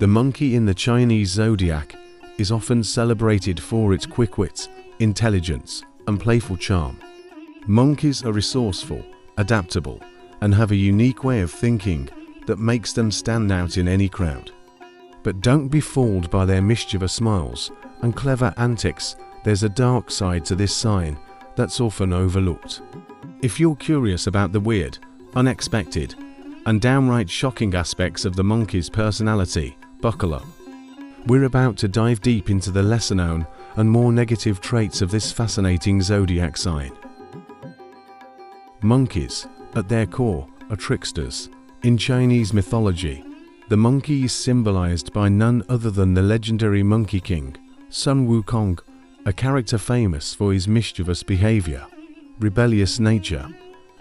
The monkey in the Chinese zodiac is often celebrated for its quick wit, intelligence, and playful charm. Monkeys are resourceful, adaptable, and have a unique way of thinking that makes them stand out in any crowd. But don't be fooled by their mischievous smiles and clever antics. There's a dark side to this sign that's often overlooked. If you're curious about the weird, unexpected, and downright shocking aspects of the monkey's personality, buckle up. We're about to dive deep into the lesser known and more negative traits of this fascinating zodiac sign. Monkeys, at their core, are tricksters. In Chinese mythology, the monkey is symbolized by none other than the legendary Monkey King, Sun Wukong, a character famous for his mischievous behavior, rebellious nature,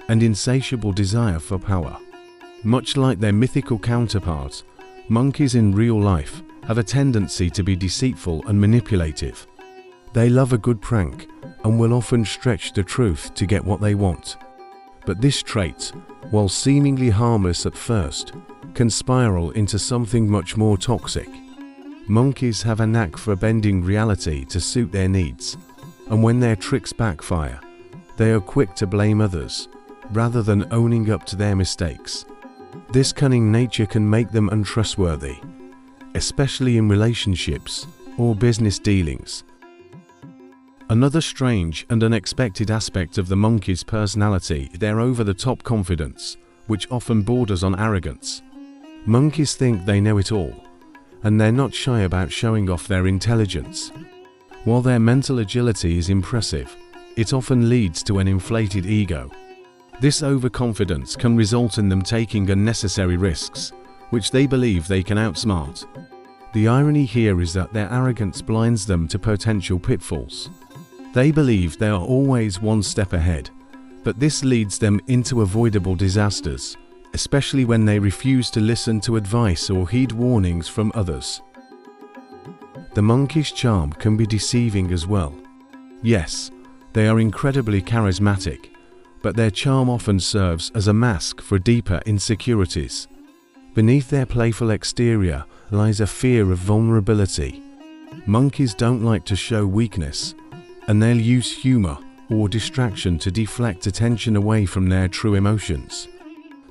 and insatiable desire for power. Much like their mythical counterparts, monkeys in real life have a tendency to be deceitful and manipulative. They love a good prank and will often stretch the truth to get what they want. But this trait, while seemingly harmless at first, can spiral into something much more toxic. Monkeys have a knack for bending reality to suit their needs, and when their tricks backfire, they are quick to blame others, rather than owning up to their mistakes. This cunning nature can make them untrustworthy, especially in relationships or business dealings. Another strange and unexpected aspect of the monkey's personality is their over-the-top confidence, which often borders on arrogance. Monkeys think they know it all, and they're not shy about showing off their intelligence. While their mental agility is impressive, it often leads to an inflated ego. This overconfidence can result in them taking unnecessary risks, which they believe they can outsmart. The irony here is that their arrogance blinds them to potential pitfalls. They believe they are always one step ahead, but this leads them into avoidable disasters, especially when they refuse to listen to advice or heed warnings from others. The monkey's charm can be deceiving as well. Yes, they are incredibly charismatic, but their charm often serves as a mask for deeper insecurities. Beneath their playful exterior lies a fear of vulnerability. Monkeys don't like to show weakness, and they'll use humor or distraction to deflect attention away from their true emotions.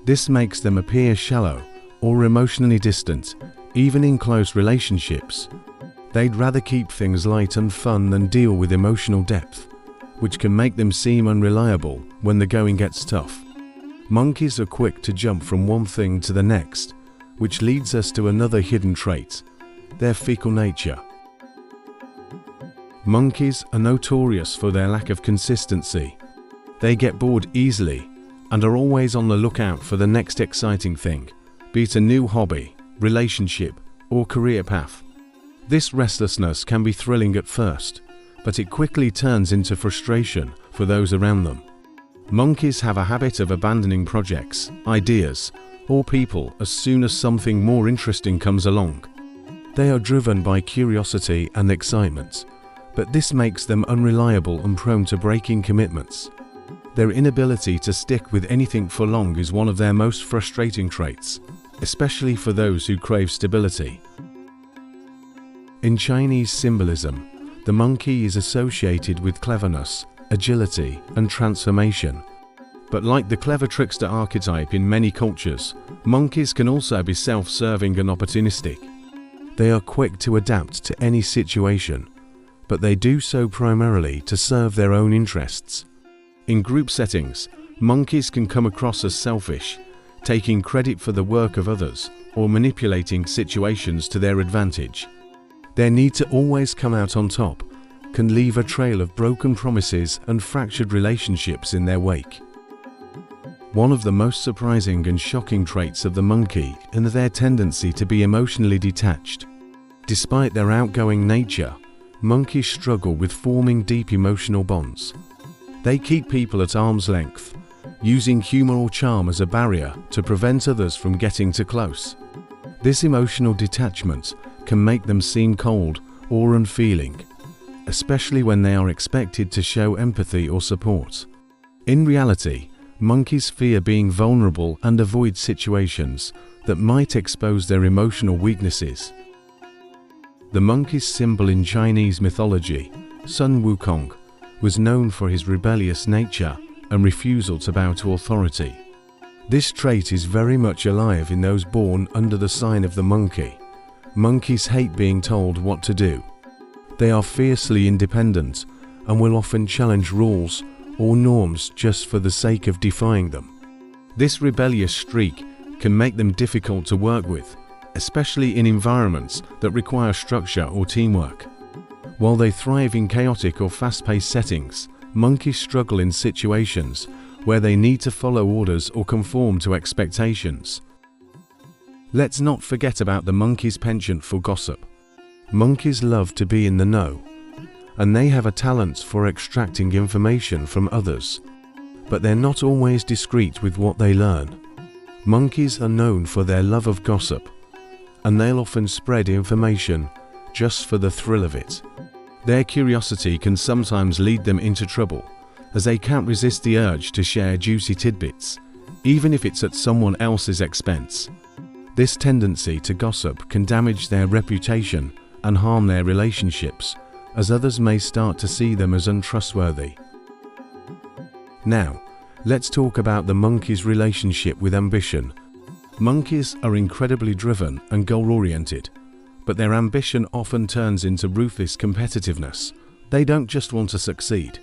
This makes them appear shallow or emotionally distant, even in close relationships. They'd rather keep things light and fun than deal with emotional depth, which can make them seem unreliable when the going gets tough. Monkeys are quick to jump from one thing to the next, which leads us to another hidden trait, their fickle nature. Monkeys are notorious for their lack of consistency. They get bored easily and are always on the lookout for the next exciting thing, be it a new hobby, relationship, or career path. This restlessness can be thrilling at first, but it quickly turns into frustration for those around them. Monkeys have a habit of abandoning projects, ideas, or people as soon as something more interesting comes along. They are driven by curiosity and excitement, but this makes them unreliable and prone to breaking commitments. Their inability to stick with anything for long is one of their most frustrating traits, especially for those who crave stability. In Chinese symbolism, the monkey is associated with cleverness, agility, and transformation. But like the clever trickster archetype in many cultures, monkeys can also be self-serving and opportunistic. They are quick to adapt to any situation, but they do so primarily to serve their own interests. In group settings, monkeys can come across as selfish, taking credit for the work of others, or manipulating situations to their advantage. Their need to always come out on top can leave a trail of broken promises and fractured relationships in their wake. One of the most surprising and shocking traits of the monkey is their tendency to be emotionally detached. Despite their outgoing nature, monkeys struggle with forming deep emotional bonds. They keep people at arm's length, using humor or charm as a barrier to prevent others from getting too close. This emotional detachment can make them seem cold or unfeeling, especially when they are expected to show empathy or support. In reality, monkeys fear being vulnerable and avoid situations that might expose their emotional weaknesses. The monkey's symbol in Chinese mythology, Sun Wukong, was known for his rebellious nature and refusal to bow to authority. This trait is very much alive in those born under the sign of the monkey. Monkeys hate being told what to do. They are fiercely independent and will often challenge rules or norms just for the sake of defying them. This rebellious streak can make them difficult to work with, especially in environments that require structure or teamwork. While they thrive in chaotic or fast-paced settings, monkeys struggle in situations where they need to follow orders or conform to expectations. Let's not forget about the monkey's penchant for gossip. Monkeys love to be in the know, and they have a talent for extracting information from others. But they're not always discreet with what they learn. Monkeys are known for their love of gossip, and they'll often spread information just for the thrill of it. Their curiosity can sometimes lead them into trouble, as they can't resist the urge to share juicy tidbits, even if it's at someone else's expense. This tendency to gossip can damage their reputation and harm their relationships, as others may start to see them as untrustworthy. Now, let's talk about the monkey's relationship with ambition. Monkeys are incredibly driven and goal-oriented, but their ambition often turns into ruthless competitiveness. They don't just want to succeed.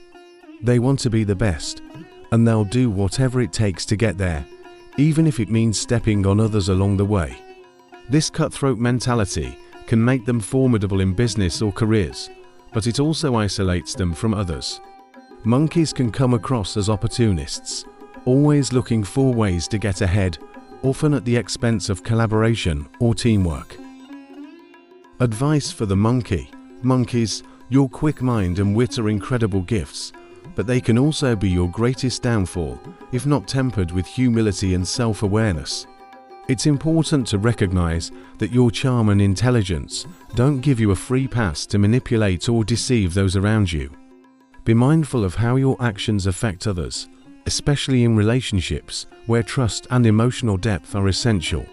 They want to be the best, and they'll do whatever it takes to get there, even if it means stepping on others along the way. This cutthroat mentality can make them formidable in business or careers, but it also isolates them from others. Monkeys can come across as opportunists, always looking for ways to get ahead, often at the expense of collaboration or teamwork. Advice for the monkey. Monkeys, your quick mind and wit are incredible gifts, but they can also be your greatest downfall if not tempered with humility and self-awareness. It's important to recognize that your charm and intelligence don't give you a free pass to manipulate or deceive those around you. Be mindful of how your actions affect others, especially in relationships where trust and emotional depth are essential.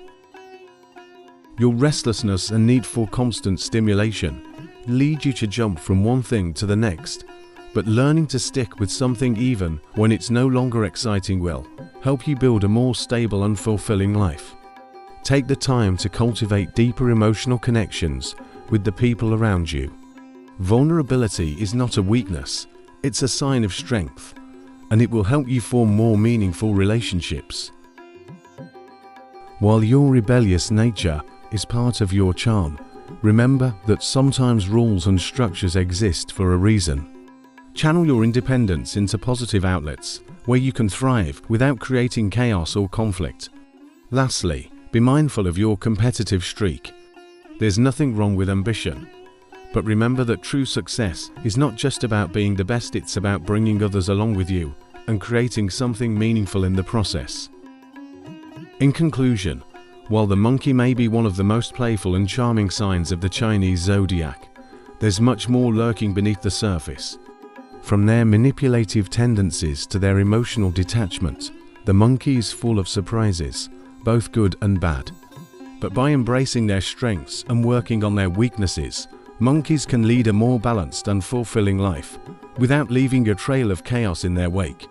Your restlessness and need for constant stimulation lead you to jump from one thing to the next, but learning to stick with something even when it's no longer exciting will help you build a more stable and fulfilling life. Take the time to cultivate deeper emotional connections with the people around you. Vulnerability is not a weakness, it's a sign of strength, and it will help you form more meaningful relationships. While your rebellious nature is part of your charm, remember that sometimes rules and structures exist for a reason. Channel your independence into positive outlets where you can thrive without creating chaos or conflict. Lastly, be mindful of your competitive streak. There's nothing wrong with ambition, but remember that true success is not just about being the best, it's about bringing others along with you and creating something meaningful in the process. In conclusion, while the monkey may be one of the most playful and charming signs of the Chinese zodiac, there's much more lurking beneath the surface. From their manipulative tendencies to their emotional detachment, the monkey is full of surprises, both good and bad. But by embracing their strengths and working on their weaknesses, monkeys can lead a more balanced and fulfilling life, without leaving a trail of chaos in their wake.